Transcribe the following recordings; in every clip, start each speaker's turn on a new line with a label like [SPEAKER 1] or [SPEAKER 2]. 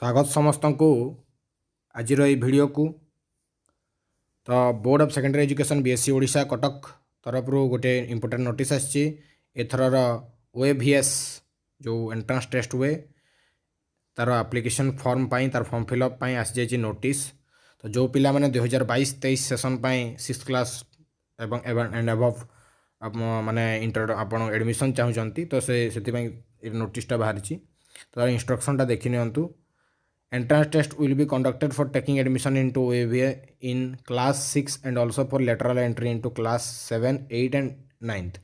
[SPEAKER 1] स्वागत समस्त को आज भिडियो को। तो board of secondary education BSc Odisha Cuttack तरफ गोटे इंपोर्टेंट नोटिस आसी एथर ओएवीएस जो एंट्रांस टेस्ट हुए तार एप्लिकेशन फॉर्म पाई तार फॉर्म फिलअप पाई आसी जाइए नोटिस। तो जो पिला माने 2022-23 session pi 6th class and above माने इंटर आपण एडमिशन चाहूँगी तो से नोटिसटा बाहरी। तो इंस्ट्रक्शनटा देखि नियंतु। Entrance test will be conducted for taking admission into OAVA in class 6 and also for lateral entry into class 7, 8 and 9th।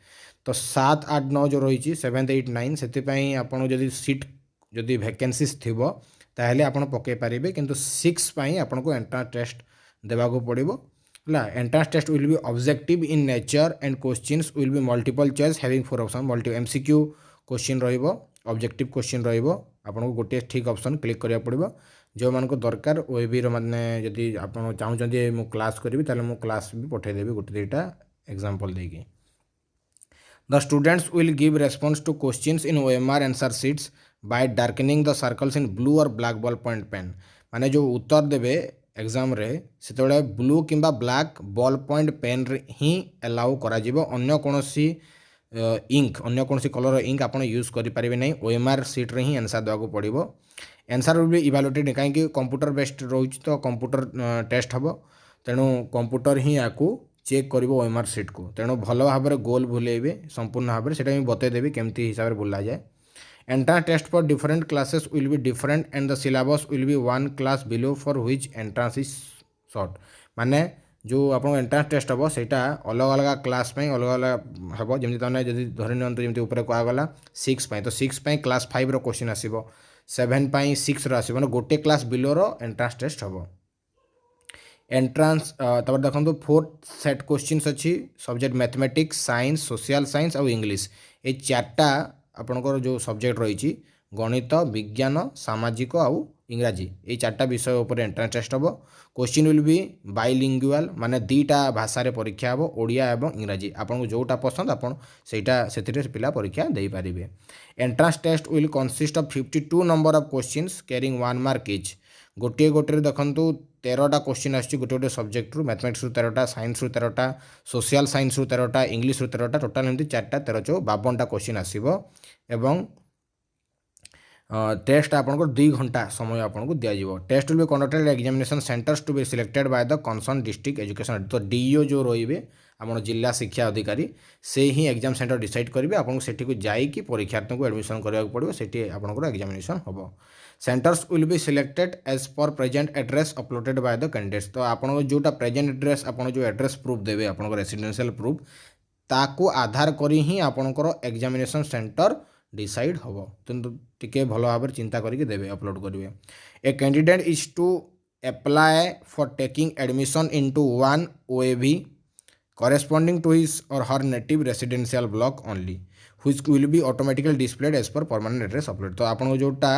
[SPEAKER 1] तो 7, 8, 9 जो रही 7, 8, 9 से आपन जदि सीट जदि वैकेंसीज थिबो ताहले आपन पके पारिबे किंतु 6 पाई आपन को एंट्रांस टेस्ट देबा को पड़िबो ला। Entrance test will be objective in nature and questions will be multiple choice having 4 option multi MCQ question रहिबो ऑब्जेक्टिव क्वेश्चन रहिबो आपको गोटे ठीक ऑप्शन क्लिक करिया पड़िबो। जो मान को दरकार ओएबी माने जदि आप चाहूँगी मु क्लास करी ताले मु क्लास भी पठे देबी गोटे दुईटा एग्जांपल देकी। The students will give response to questions in OMR answer sheets by darkening the circles in blue और ब्लैक बॉल पॉइंट पेन। माने जो उत्तर देबे एग्जाम रे सेतबेले ब्लू किंबा ब्लैक बॉल पॉइंट पेन रे ही अलाउ करा जिवो अन्य कोनोसी इंक अन्य कौन कलर इंक आप यूज करें ना। ओएमआर सीट रे ही आंसर देवा पड़ो। आंसर विल बी इवालुएटेड कहीं कंप्यूटर बेस्ड रोच तो कंप्यूटर टेस्ट हम तेणु कंप्यूटर ही या चेक कर ओएमआर सीट को तेणु भल भाव में गोल बुलेबे संपूर्ण भाव में से बतईदेवी केमती हिसाब से बुला जाए। Entrance test for different classes will be different and the syllabus will be 1 class below for which entrance is short. माने जो आप एंट्रांस टेस्ट हम से अलग अलग क्लास अलग अलग हम जमी तुमने जब धरी नियंतु जमी ऊपर कहगला 6 तो 6 क्लास 5 क्वेश्चन आसो 7 6 आसो मैंने गोटे क्लास बिलो रो एंट्रांस टेस्ट हम। एंट्रांस तब देखो 4 सेट क्वेश्चन अच्छी subject mathematics science social science और इंग्लिश ये 4टा आपंकर जो सब्जेक्ट रही गणित विज्ञान सामाजिक आउ इंग्राजी ये 4टा विषय उपर एंट्रांस टेस्ट हम। क्वेश्चन विल बी बाइलिंगुअल माने 2टा भाषा रे परीक्षा हम ओडिया एवं इंग्राजी आपको जोटा पसंद आपन सेटा सेतिरे पिला परीक्षा दे पारिबे। Entrance test will consist of 52 number of questions carrying 1 mark each. गोटे गोटे देखंतु 13टा क्वेश्चन आछि गोटे गोटे सब्जेक्ट रु मैथमेटिक्स रु 13टा साइंस रु 13टा सोशल साइंस रु 13टा इंग्लिश रु 13टा टोटाल एमती 4टा 13 4 52टा क्वेश्चन आसीबो एवं टेस्ट आपको 2 घंटा समय आपको दिज्व। Test will be conducted examination centres to be selected by the concern district education. तो डीओ जो रे आम जिला शिक्षा अधिकारी से ही एग्जाम सेंटर डिसाइड करेंगे आपको सेठी को जाइए परीक्षार्थी को एडमिशन करने पड़ो से आपंकर एग्जामिनेशन हम। Centres will be selected as per present address uploaded by the candidates. तो आप जोटा प्रेजेंट एड्रेस आप जो एड्रेस प्रूफ देवे आप रेसिडेंशियल प्रूफ ताकू आधार करी ही आपंकर एग्जामिनेशन सेंटर डिसाइड हम। तो टिके भल भाव चिंता करके देवे अपलोड करेंगे। A candidate is to apply for taking admission into 1 OAV corresponding to his or her native residential block only which will be automatically displayed as per permanent address upload। तो आपन जोटा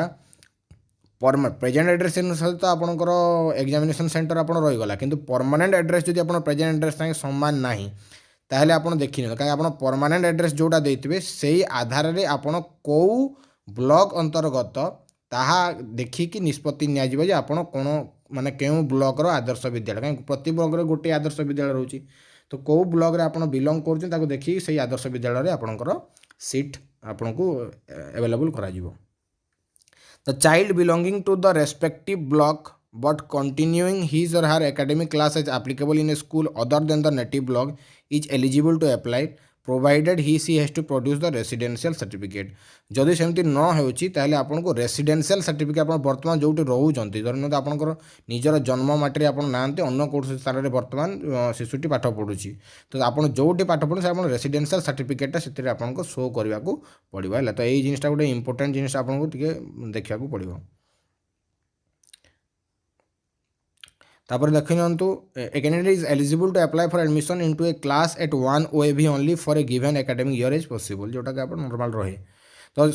[SPEAKER 1] प्रेजेंट एड्रेस सहित आपंकर examination centre आप रहीगला किंतु permanent address जब आप present address साथ समान ना ताहले आपन देखि कहीं आप परमानेंट एड्रेस जोटा देते से आधार में आपन कौ ब्लॉक अंतर्गत ताहा देखिकी निष्पत्ति नियाजिबो जे आपन कोन माने केउ ब्लॉक रो आदर्श विद्यालय कहीं प्रति ब्लॉक रे गोटे आदर्श विद्यालय रहउची तो कौ ब्लॉक रे आपन बिलोंग करछन ताको देखि से आदर्श विद्यालय रे आपनकर सीट आपनको अवेलेबल करा जिवो। The child belonging to the respective block but continuing his or her academic class as applicable in a school other than the native block is eligible to apply provided he she has to produce the residential certificate। जदि सेमती न होउची ताहले आपनको residential certificate आप वर्तमान जोटी रोचंती धरन आपनकर निजर जन्म माटी आपन नांते अन्य कोर्स स्थान रे वर्तमान शिशुटी पाठ पढुची तो आपन जोटी पाठ पढु से आपन रेसिडेंशियल सर्टिफिकेट सेते आपनको शो करबा को पड़िबा हला। तो एई जिनिसटा गोटे इंपोर्टेंट जिनिस आपनको टिके देखिया को पड़िबो। तापर देखि नियंतु a candidate is eligible to apply for admission into a class at 1 OAV only for a given academic year is possible जोटा कि आप नॉर्मल रहे। तो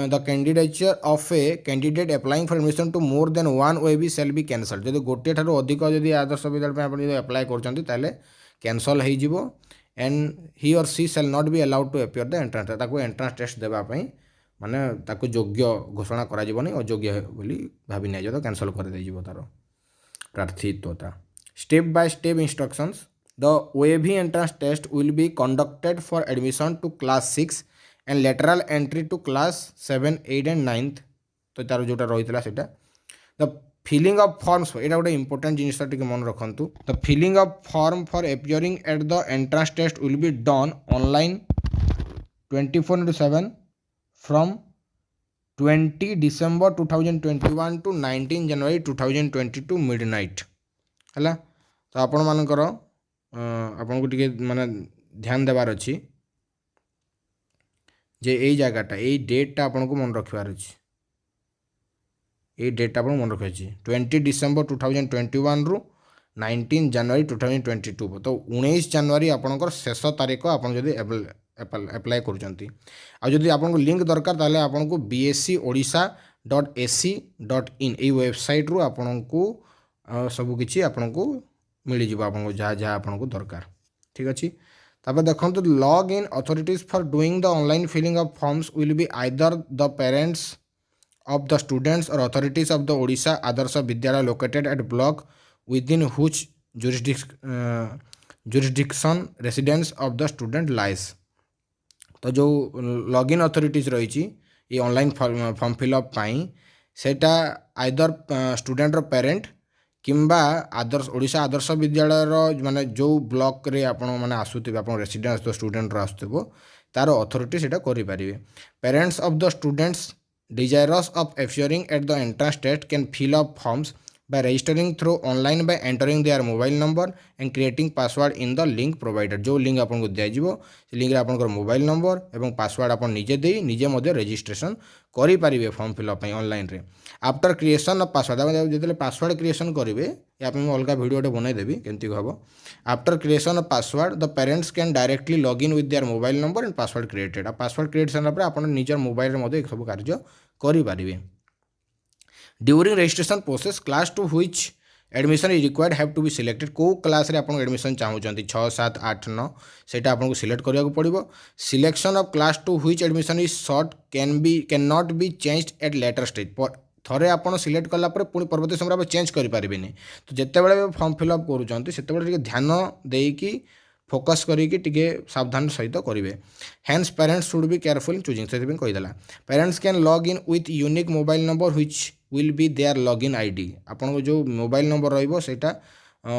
[SPEAKER 1] the candidature of a candidate applying for admission to more than 1 OAV shall be cancelled. जदि गोटे ठारू अधिक जदि आदर्श विद्यालय आप अप्लाई करछंती ताले कैंसल हो जिवो and he or she shall not be allowed to appear the entrance ताको एंट्रांस टेस्ट देबा पई माने ताको योग्य घोषणा करा जीवनी अयोग्य बोली भाबी नै तो कैंसल कर दे जीवो तार प्रार्थित्वता। Step by step instructions the OAV entrance test will be conducted for admission to class 6 and lateral entry to class 7 8 and 9th तो तार जोटा रही सेटा। द फिलिंग अफ फॉर्म्स यहाँ गोटे इंपोर्टेंट जिनिस टिके मन रखु। The filling of form for appearing at the entrance test will be done online 24/7 from 20 December 2021 to 19 January 2022 midnight है। तो आपण मानकर आपन को टिके माने ध्यान देवार अच्छी जे यही जगहटा यही डेटा आपन को मन रखबार अच्छी ये डेट आप मन रखी 20 December 2021 रु 19 January 2022 तो 19 January आपंकर शेष तारीख आप एप्लाय करुँच। आपको लिंक दरकार ताले आपन को bscodisha.ac.in ये वेबसाइट रु आपन को सबकि आपन को मिल जाव आपको जहाँ जहाँ आपन को दरकार। ठीक अच्छे तापर देखो log in authorities for doing the online filling of forms will be either the parents of the students or authorities of the Odisha Adarsha Vidyalaya located at block within which jurisdiction residence of the student lies। तो जो login authorities रही ये online form fill up पाई सेटा either student parent किंबा आदर्श ओडिशा आदर्श विद्यालय माने जो block रे आपण माने आसुथिबे आपण रेसिडेंस तो स्टूडेंट आसुथिबो तार अथॉरिटी सेटा करि पारिबे। Parents of the students desirous of appearing at the entrance test can fill up forms by registering through online by entering their mobile number and creating password in the link provided। जो link आपन को दिया जीवो से link रे आपन को mobile number एवं पासवर्ड आपन निजे दे निजे मध्य रजिस्ट्रेशन करि पारिबे फॉर्म फिलअप पई ऑनलाइन रे। आफ्टर क्रिएशन ऑफ पासवर्ड जेतले पासवर्ड क्रिएशन करिवे या आपन अलगा वीडियोटे बनाई देबी केमती हबो। After creation of password the parents can directly log in with their mobile number and password created. आ पासवर्ड क्रिएट सला पर आपन निजर मोबाइल रे मध्य सब कार्य करि पारिबे। During registration process class to which admission is required have to be selected को क्लास रे आपन एडमिशन चाहूचंती 6 7 8 9 सेटा आपन को सिलेक्ट करिया को पड़िबो। Selection of class to which admission is sought can not be changed at later stage. थरे आपन सिलेक्ट कला पर पुणी परवर्ती समय आप चेंज करि पारिबेनी। तो जेते बेले फॉर्म फिलअप करूचंती सेते बेले ध्यान देकी फोकस करिकी टिके सावधान सहित करेंगे। Hence parents should be careful in choosing से कहीदेला। Parents can log in with unique mobile number which will be their login ID. आपन जो मोबाइल नंबर रहिबो सेटा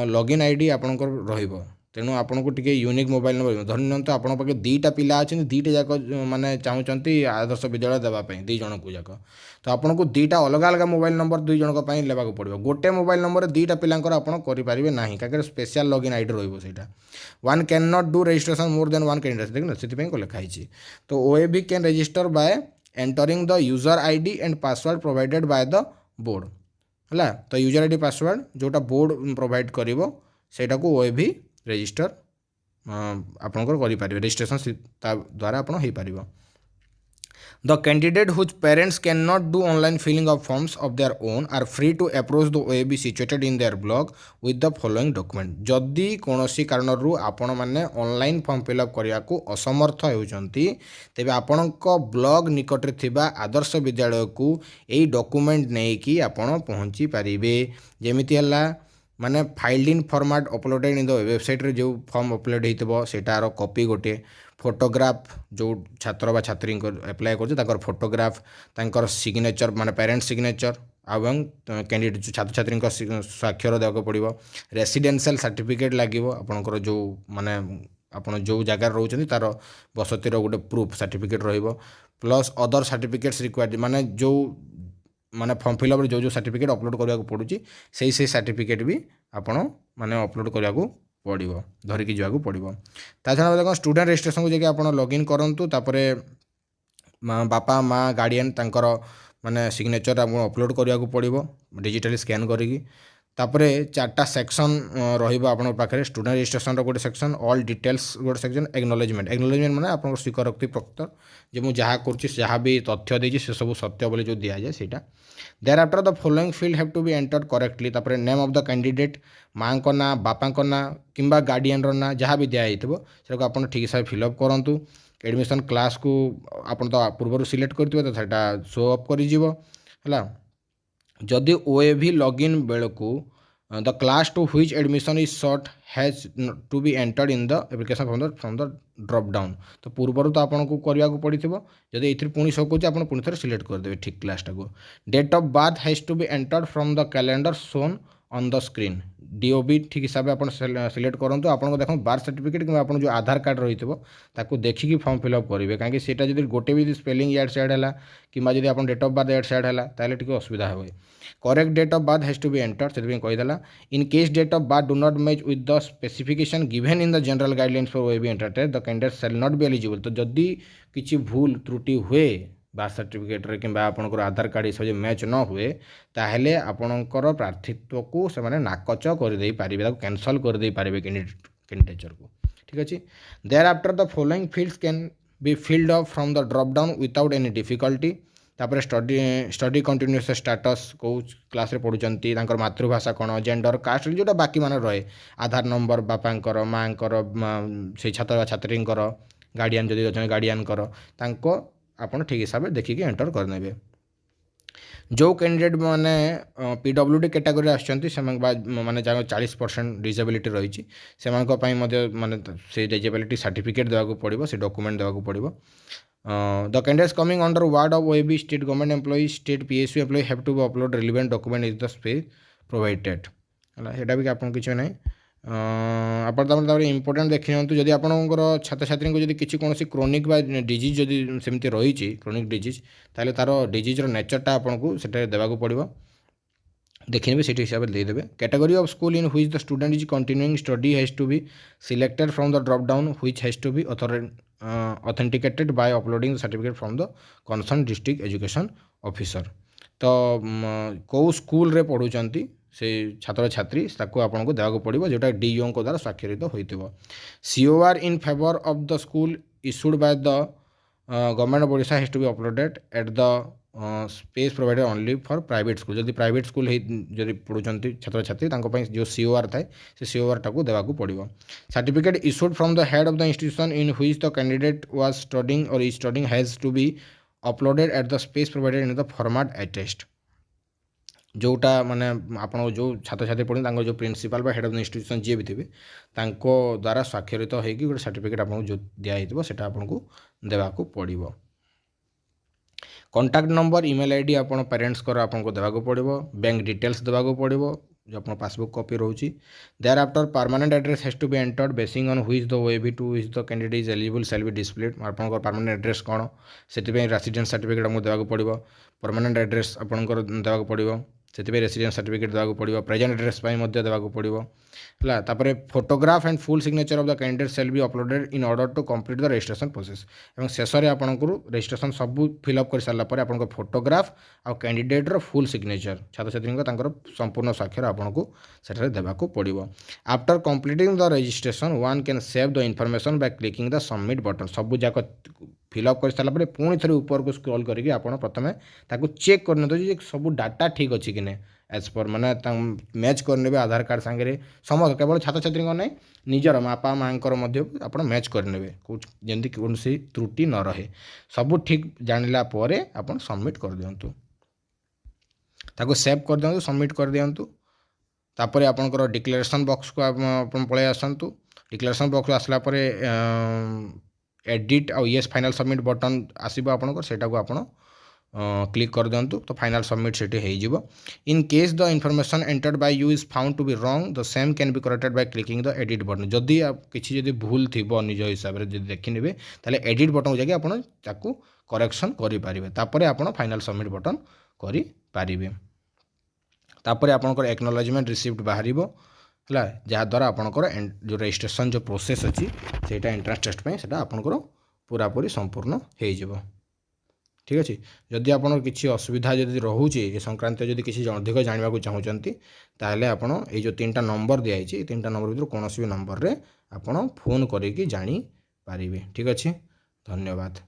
[SPEAKER 1] लॉगिन आईडी आपनकर रहिबो तेणु आपन को टिके यूनिक मोबाइल नंबर धरि नियंतु आपन पाखे दुईटा पिला अछि दुईटा जाक माने चाहूचंती आदर्श विद्यालय देबा पई दुई जन को जाक तो आपन को दुईटा अलग अलग मोबाइल नंबर दुई जन को पई लेबा को पड़िबो। गोटे मोबाइल नंबर दुईटा पिलांकर आपन करि पारिबे नाही काकर स्पेशल लॉगिन आईडी रहिबो सेटा। One can not do registration more than one candidate देखना सेति पई को लिखा हिची। तो OAV can register bye entering the user ID and password provided by the board हला। तो यूजर आईडी पासवर्ड जोटा बोर्ड प्रोवाइड करिवो सेटा को OAV रजिस्टर आपनकर करि पारिबे रजिस्ट्रेशन द्वारा आपन होई पारिबो। The candidate whose parents cannot do online filling of forms of their own are free to approach the OAB situated in their block with the following document। जदि कोनोसी कारणरू आपण माने ऑनलाइन फॉर्म फिलअप करिया को असमर्थ हेउचंती तेबे आपणक ब्लॉग निकटरे थिबा आदर्श विद्यालय को एई डॉक्यूमेंट नै कि आपण पहुंची पारिबे। जेमिति हला माने filed in format uploaded in the website रे जो फॉर्म अपलोड हेतबो सेटार कॉपी गोटे फोटोग्राफ जो छात्र बा छात्री एप्लाय कर फोटोग्राफ तांकर सिग्नेचर माने पेरेंट्स सिग्नेचर एवं कैंडिडेट जो छात्र छात्री स्वाक्षर देवाक पड़ो। रेसिडेंशियल सर्टिफिकेट लगे आपंकर जो माने आपन जो जगार रोचंती तार बसतिर गोटे प्रूफ सर्टिफिकेट रहिबो प्लस अदर सर्टिफिकेट्स रिक्वायर्ड माने जो माने फॉर्म फिलअप जो जो सर्टिफिकेट अपलोड करने को पड़ुची से सर्टिफिकेट भी आपण माने अपलोड करने को पड़ो धरिकी जावाक पड़ो। ताछड़ा देखो स्टूडेंट रजिस्ट्रेशन को जाके आपण लॉगिन करंतु तापरे बापा माँ गार्डियन तांकर माने सिग्नेचर आपन अपलोड करने को पड़ो डिजिटली स्कैन करिकी। तापरे 4टा सेक्शन रहिबो आपन पाखरे स्टूडेंट रजिस्ट्रेशन रो गोटे सेक्शन ऑल डिटेल्स गोटे सेक्शन एक्नॉलेजमेंट माने आपन स्वीकारोक्ति पत्र जे मु जहाँ करछि जहाँ भी तथ्य देछि से सब सत्य बोली जो दिया जाए सेटा। Thereafter the following field have to be entered correctly. तापरे नेम ऑफ द कैंडिडेट माँ को ना बापा को ना किंबा गार्डियन रो ना जहाँ भी दिया जाइतबो सेको आपन ठीक हिसाब फिलअप करंतु। एडमिशन क्लास को आपन तो पूर्व सिलेक्ट करथिबे तो सेटा शो अप करि जिवो हला जदि ओएवी लॉगिन बेल को the class to which admission is sought has to be entered in the application from the drop down तो पूर्वर तो आपको करने को पड़ो जदि ये पुणी शो करुँच आप पुणी थे सिलेक्ट करदे ठीक क्लासटा को date of birth has to be entered from the calendar shown on the screen DOB ठीक हिसाब से आप सिलेक्ट करूँ आपको देखो बार्थ सर्टिफिकेट कि आप जो आधार कार्ड रही है देखिकी फॉर्म फिलअप करेंगे कहीं सीटा जब गोटे भी स्पेलिंग इड सैड है कि जब आप डेट ऑफ बर्थ इड सैड है ताले टी असुविधा हे correct date of birth has to be entered से कहीदेला in case date of birth do not match with the specification given in the general guidelines for OAV entertain the candidate shall not be eligible तो जदि किसी भूल त्रुटि हुए birth certificate रे कि आपंकर आधार कार्ड सब मैच न हुए ताहले आपणकर प्रार्थित्व को से नाकच करदे पारे कैंसल करदे पारे कैंडिडेचर को ठीक अच्छे thereafter the following fields can be filled up from the drop down without any difficulty तापर स्टडी कंटिन्यूअस स्टाटस कौ क्लास रे पढ़ुचंती तांकर मातृभाषा कौन जेंडर कास्ट जोटा बाकी मान रहे आधार नंबर बापांकर माँकर से छात्र छात्री गार्डियन जदि अच्छे गार्डियनकर तांको आपन ठीक हिसाब से देखिए एंटर करने जो कैंडिडेट माने पीडब्ल्यूडी कैटेगरी आसने 40% डिजेबिलिटी रही से माने से डिजेबिलिटी सर्टिफिकेट देवाक पड़ो से डॉक्यूमेंट देवाक पड़ो the candidates coming under ward of OAB state government employee state PSU employee have to upload relevant document is the space provided है भी आप किसी ना आप इम्पोर्टेंट देखी जब आपंकर छात्र छात्री को किसी कौन क्रोनिक डिजीज जदि सेमती रही क्रोनिक डिजीज ताले तार डिजीजर नेचरटा आपको से देवाक पड़ो देखने भी से हिसाब से देदेवे category of school in which the student is continuing study has to be selected from the drop down which has to be authenticated by uploading the certificate from the concern district education officer तो कौ school रे पढ़ुचंती से छात्र छात्री आपको देवाक पड़ो जोटा do द्वारा स्वाक्षरित हो COR in favour of the school issued by the government of Odisha has to be uploaded at the space provided only for private school जदि प्राइवेट स्कूल जदि पढ़ुंट छात्र छात्री जो सीओआर थाए से सीओआर टाक देवाक पड़ो certificate issued from the head of the institution in which the candidate was studying or is studying has to be uploaded at the space provided in the format attest जोटा माने आप जो छात्र छात्री पढ़े जो principal head of the institution ji भी थे द्वारा स्वाक्षरित होगी गोटे सर्टिफिकेट आपको जो दिखाई से आपको देवाक पड़ो कॉन्टैक्ट नंबर ईमेल आईडी आप पेरेंट्स आपको देवाक पड़ो बैंक डिटेल्स देवाक पड़ो जो आप पासबुक कॉपी रोचे thereafter permanent address has to be entered basing on which the OAB to which the candidate is eligible shall be displayed आपंकर परमानेंट एड्रेस कौन से रेसिडेंस सर्टिफिकेट आपको देवाक पड़ो परमानेंट एड्रेस आपंकर देवाक पड़ो से रेसिडेंस सर्टिफिकेट देवाक पड़ो प्रेजेंट एड्रेस देवाक पड़ो है तापर photograph and full signature of the candidate shall be uploaded in order to complete the registration process और शेष में आपको रजिस्ट्रेशन सब फिलअप कर सारापर आप फोटोग्राफ आउ कैंडिडेटर फुल सिग्नेचर छात्र छात्री संपूर्ण स्वाक्षर आपको से देवाक पड़ो after completing the registration one can save the information bye clicking the submit button सब जाक फिलअप कर सारापर पुणी थे ऊपर को स्क्रॉल करके आप प्रथम चेक करने सब डाटा ठीक अच्छी कि नहीं एज पर माने मैच करने आधार कार्ड सांगे समस्त केवल छात्र छात्री ना निजर बापा माँ आप मैच करने जमी कौन त्रुटि न रहे सब ठीक जानला आप सबमिट कर दिंतु ताको सेव कर दिंतु सबमिट कर दिंतु तापर आपंकर डिक्लेरेशन बॉक्स को आप पलि आसतु डिक्लेरेशन बॉक्स आसला एडिट आउ येस फाइनल सबमिट बटन आसो आपंकर सेटा को आप क्लिक कर दिंतु तो फाइनल सबमिट से हो in case the information entered by you is found to be wrong the same can be corrected by clicking the edit button जदि किसी जदि भूल थी निज हिसाब से देखने ताले एडिट बटन को जाके आपको करेक्शन करेंगे तापर आप फाइनल सबमिट बटन करेंगे तापर आपंकर एक्नॉलेजमेंट रिसीप्ट बाहर है जहाँद्वारा आपंकर जो रजिस्ट्रेशन जो प्रोसेस अच्छी से एंट्रांस टेस्ट पे से आपंकर पूरापूरी संपूर्ण हो ठीक अच्छे जदि आप किसी असुविधा जदि रोचे ये संक्रांत जदि किसी अधिक जानवा चाहते ताहले आपण ये जो 3टा नंबर दिखाई 3टा नंबर भर कौन भी नंबर रे आपण फोन करके जानी पारिबे ठीक अच्छे धन्यवाद।